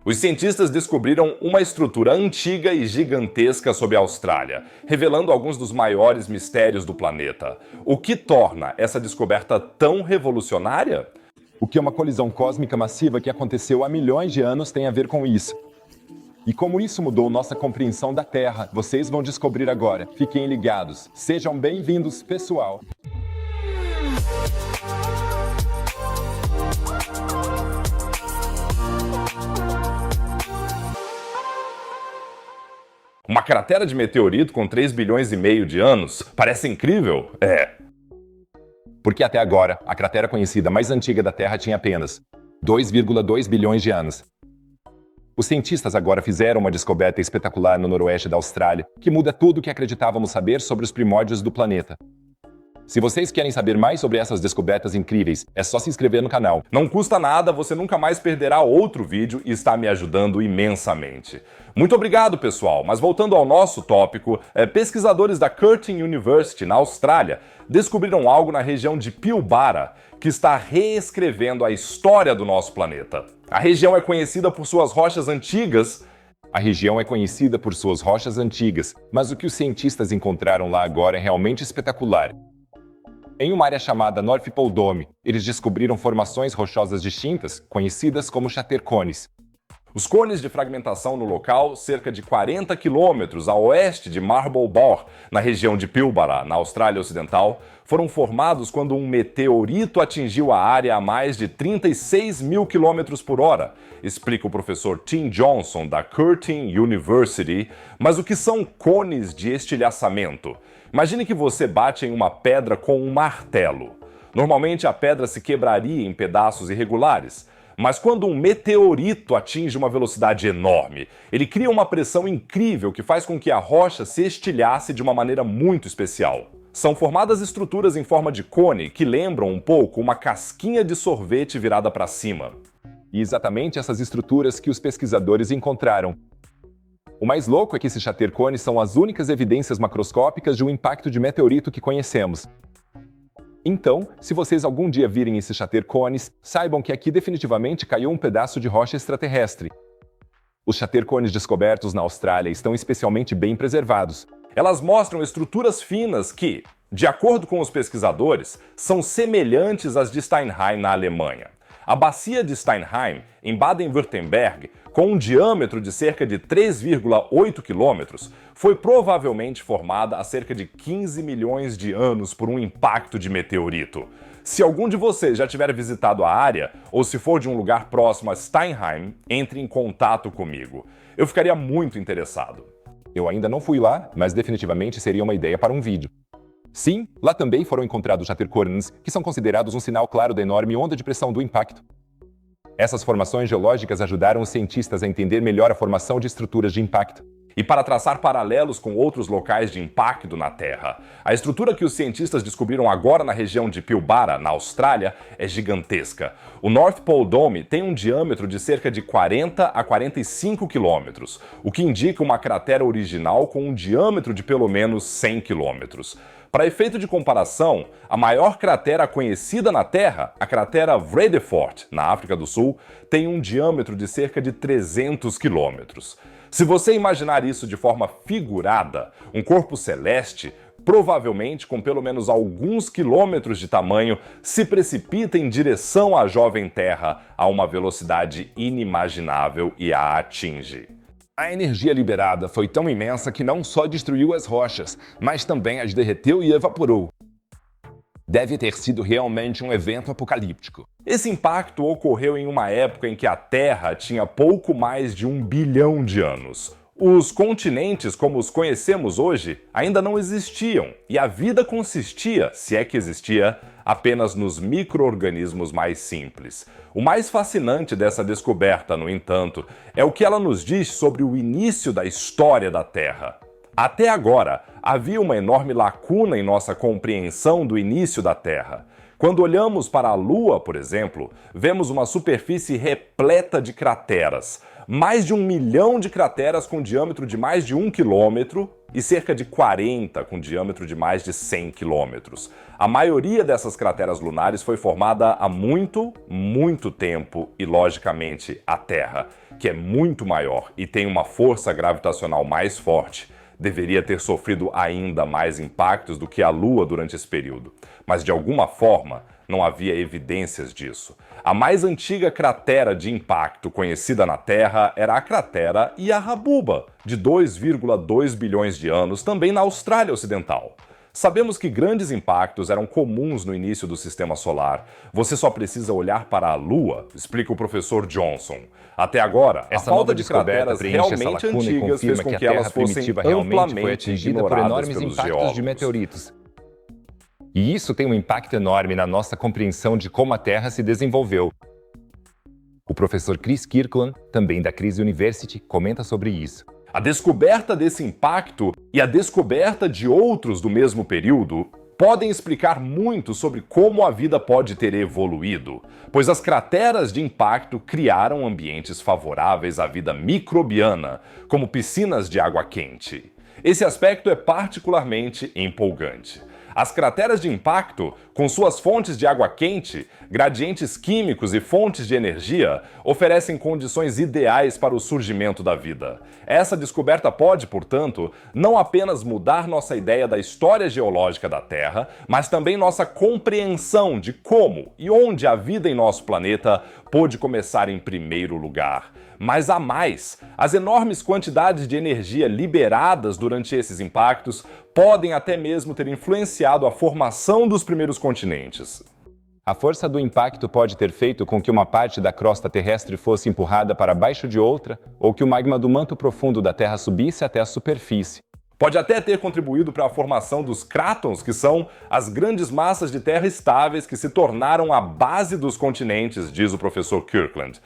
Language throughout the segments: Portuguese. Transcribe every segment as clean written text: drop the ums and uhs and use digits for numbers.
Os cientistas descobriram uma estrutura antiga e gigantesca sob a Austrália, revelando alguns dos maiores mistérios do planeta. O que torna essa descoberta tão revolucionária? O que uma colisão cósmica massiva que aconteceu há milhões de anos tem a ver com isso? E como isso mudou nossa compreensão da Terra, vocês vão descobrir agora. Fiquem ligados. Sejam bem-vindos, pessoal! Uma cratera de meteorito com 3 bilhões e meio de anos? Parece incrível? É. Porque até agora, a cratera conhecida mais antiga da Terra tinha apenas 2,2 bilhões de anos. Os cientistas agora fizeram uma descoberta espetacular no noroeste da Austrália, que muda tudo o que acreditávamos saber sobre os primórdios do planeta. Se vocês querem saber mais sobre essas descobertas incríveis, é só se inscrever no canal. Não custa nada, você nunca mais perderá outro vídeo e está me ajudando imensamente. Muito obrigado, pessoal! Mas voltando ao nosso tópico, pesquisadores da Curtin University, na Austrália, descobriram algo na região de Pilbara, que está reescrevendo a história do nosso planeta. A região é conhecida por suas rochas antigas. Mas o que os cientistas encontraram lá agora é realmente espetacular. Em uma área chamada North Pole Dome, eles descobriram formações rochosas distintas, conhecidas como chatercones. Os cones de fragmentação no local, cerca de 40 quilômetros a oeste de Marble Bore, na região de Pilbara, na Austrália Ocidental, foram formados quando um meteorito atingiu a área a mais de 36 mil quilômetros por hora, explica o professor Tim Johnson, da Curtin University. Mas o que são cones de estilhaçamento? Imagine que você bate em uma pedra com um martelo. Normalmente a pedra se quebraria em pedaços irregulares. Mas quando um meteorito atinge uma velocidade enorme, ele cria uma pressão incrível que faz com que a rocha se estilhasse de uma maneira muito especial. São formadas estruturas em forma de cone que lembram um pouco uma casquinha de sorvete virada para cima. E exatamente essas estruturas que os pesquisadores encontraram. O mais louco é que esses chatercones são as únicas evidências macroscópicas de um impacto de meteorito que conhecemos. Então, se vocês algum dia virem esses chatercones, saibam que aqui definitivamente caiu um pedaço de rocha extraterrestre. Os chatercones descobertos na Austrália estão especialmente bem preservados. Elas mostram estruturas finas que, de acordo com os pesquisadores, são semelhantes às de Steinheim na Alemanha. A bacia de Steinheim, em Baden-Württemberg, com um diâmetro de cerca de 3,8 quilômetros, foi provavelmente formada há cerca de 15 milhões de anos por um impacto de meteorito. Se algum de vocês já tiver visitado a área, ou se for de um lugar próximo a Steinheim, entre em contato comigo. Eu ficaria muito interessado. Eu ainda não fui lá, mas definitivamente seria uma ideia para um vídeo. Sim, lá também foram encontrados chatercones, que são considerados um sinal claro da enorme onda de pressão do impacto. Essas formações geológicas ajudaram os cientistas a entender melhor a formação de estruturas de impacto. E para traçar paralelos com outros locais de impacto na Terra. A estrutura que os cientistas descobriram agora na região de Pilbara, na Austrália, é gigantesca. O North Pole Dome tem um diâmetro de cerca de 40 a 45 quilômetros, o que indica uma cratera original com um diâmetro de pelo menos 100 quilômetros. Para efeito de comparação, a maior cratera conhecida na Terra, a cratera Vredefort, na África do Sul, tem um diâmetro de cerca de 300 quilômetros. Se você imaginar isso de forma figurada, um corpo celeste, provavelmente com pelo menos alguns quilômetros de tamanho, se precipita em direção à jovem Terra a uma velocidade inimaginável e a atinge. A energia liberada foi tão imensa que não só destruiu as rochas, mas também as derreteu e evaporou. Deve ter sido realmente um evento apocalíptico. Esse impacto ocorreu em uma época em que a Terra tinha pouco mais de 1 bilhão de anos. Os continentes, como os conhecemos hoje, ainda não existiam, e a vida consistia, se é que existia, apenas nos micro-organismos mais simples. O mais fascinante dessa descoberta, no entanto, é o que ela nos diz sobre o início da história da Terra. Até agora, havia uma enorme lacuna em nossa compreensão do início da Terra. Quando olhamos para a Lua, por exemplo, vemos uma superfície repleta de crateras. Mais de 1 milhão de crateras com diâmetro de mais de 1 quilômetro e cerca de 40 com diâmetro de mais de 100 quilômetros. A maioria dessas crateras lunares foi formada há muito, muito tempo e, logicamente, a Terra, que é muito maior e tem uma força gravitacional mais forte, deveria ter sofrido ainda mais impactos do que a Lua durante esse período. Mas, de alguma forma, não havia evidências disso. A mais antiga cratera de impacto conhecida na Terra era a cratera Yahabuba, de 2,2 bilhões de anos, também na Austrália Ocidental. Sabemos que grandes impactos eram comuns no início do Sistema Solar. Você só precisa olhar para a Lua, explica o professor Johnson. Até agora, a falta de crateras realmente antigas fez com que elas fossem amplamente por enormes pelos impactos geólogos. de meteoritos. E isso tem um impacto enorme na nossa compreensão de como a Terra se desenvolveu. O professor Chris Kirkland, também da Crise University, comenta sobre isso. A descoberta desse impacto e a descoberta de outros do mesmo período podem explicar muito sobre como a vida pode ter evoluído, pois as crateras de impacto criaram ambientes favoráveis à vida microbiana, como piscinas de água quente. Esse aspecto é particularmente empolgante. As crateras de impacto, com suas fontes de água quente, gradientes químicos e fontes de energia, oferecem condições ideais para o surgimento da vida. Essa descoberta pode, portanto, não apenas mudar nossa ideia da história geológica da Terra, mas também nossa compreensão de como e onde a vida em nosso planeta pôde começar em primeiro lugar. Mas há mais. As enormes quantidades de energia liberadas durante esses impactos podem até mesmo ter influenciado a formação dos primeiros continentes. A força do impacto pode ter feito com que uma parte da crosta terrestre fosse empurrada para baixo de outra, ou que o magma do manto profundo da Terra subisse até a superfície. Pode até ter contribuído para a formação dos crátons, que são as grandes massas de terra estáveis que se tornaram a base dos continentes, diz o professor Kirkland.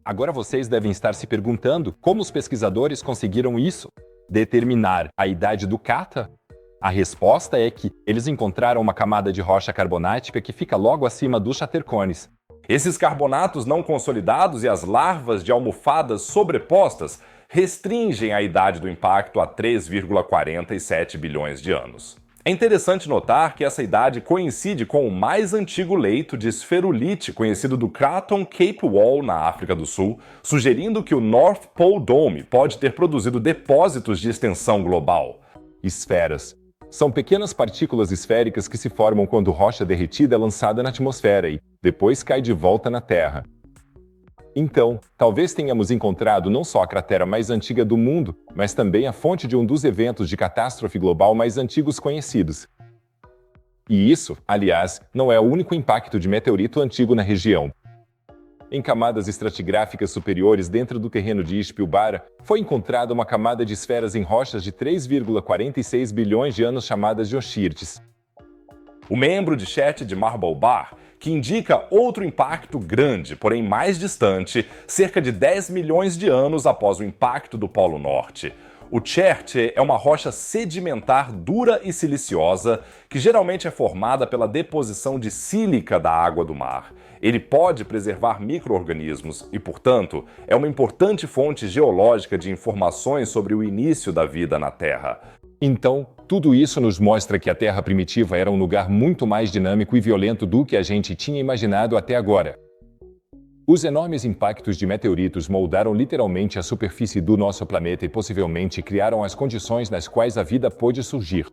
Agora vocês devem estar se perguntando como os pesquisadores conseguiram isso? Determinar a idade do Kata? A resposta é que eles encontraram uma camada de rocha carbonática que fica logo acima dos chatercones. Esses carbonatos não consolidados e as larvas de almofadas sobrepostas restringem a idade do impacto a 3,47 bilhões de anos. É interessante notar que essa idade coincide com o mais antigo leito de esferulite conhecido do Craton Cape Wall na África do Sul, sugerindo que o North Pole Dome pode ter produzido depósitos de extensão global. Esferas. São pequenas partículas esféricas que se formam quando rocha derretida é lançada na atmosfera e, depois, cai de volta na Terra. Então, talvez tenhamos encontrado não só a cratera mais antiga do mundo, mas também a fonte de um dos eventos de catástrofe global mais antigos conhecidos. E isso, aliás, não é o único impacto de meteorito antigo na região. Em camadas estratigráficas superiores dentro do terreno de Ishpilbara, foi encontrada uma camada de esferas em rochas de 3,46 bilhões de anos chamadas de Oxirtes. O membro de Chet de Marble Bar, que indica outro impacto grande, porém mais distante, cerca de 10 milhões de anos após o impacto do Polo Norte. O Chert é uma rocha sedimentar dura e siliciosa que geralmente é formada pela deposição de sílica da água do mar. Ele pode preservar micro-organismos e, portanto, é uma importante fonte geológica de informações sobre o início da vida na Terra. Então, tudo isso nos mostra que a Terra primitiva era um lugar muito mais dinâmico e violento do que a gente tinha imaginado até agora. Os enormes impactos de meteoritos moldaram literalmente a superfície do nosso planeta e possivelmente criaram as condições nas quais a vida pôde surgir.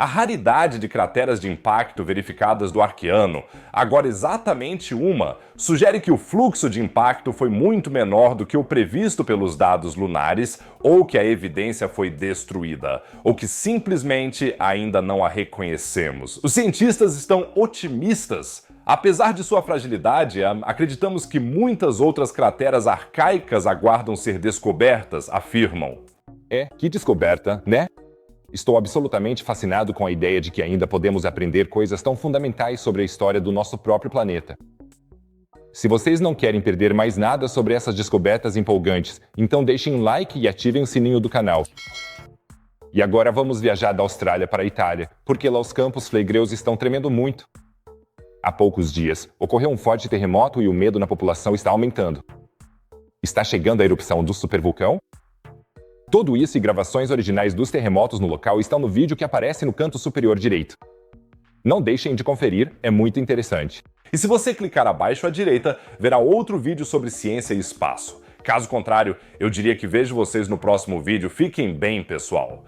A raridade de crateras de impacto verificadas do Arqueano, agora exatamente uma, sugere que o fluxo de impacto foi muito menor do que o previsto pelos dados lunares, ou que a evidência foi destruída, ou que simplesmente ainda não a reconhecemos. Os cientistas estão otimistas. Apesar de sua fragilidade, acreditamos que muitas outras crateras arcaicas aguardam ser descobertas, afirmam. Que descoberta, né? Estou absolutamente fascinado com a ideia de que ainda podemos aprender coisas tão fundamentais sobre a história do nosso próprio planeta. Se vocês não querem perder mais nada sobre essas descobertas empolgantes, então deixem um like e ativem o sininho do canal. E agora vamos viajar da Austrália para a Itália, porque lá os campos flegreus estão tremendo muito. Há poucos dias, ocorreu um forte terremoto e o medo na população está aumentando. Está chegando a erupção do supervulcão? Tudo isso e gravações originais dos terremotos no local estão no vídeo que aparece no canto superior direito. Não deixem de conferir, é muito interessante. E se você clicar abaixo à direita, verá outro vídeo sobre ciência e espaço. Caso contrário, eu diria que vejo vocês no próximo vídeo. Fiquem bem, pessoal!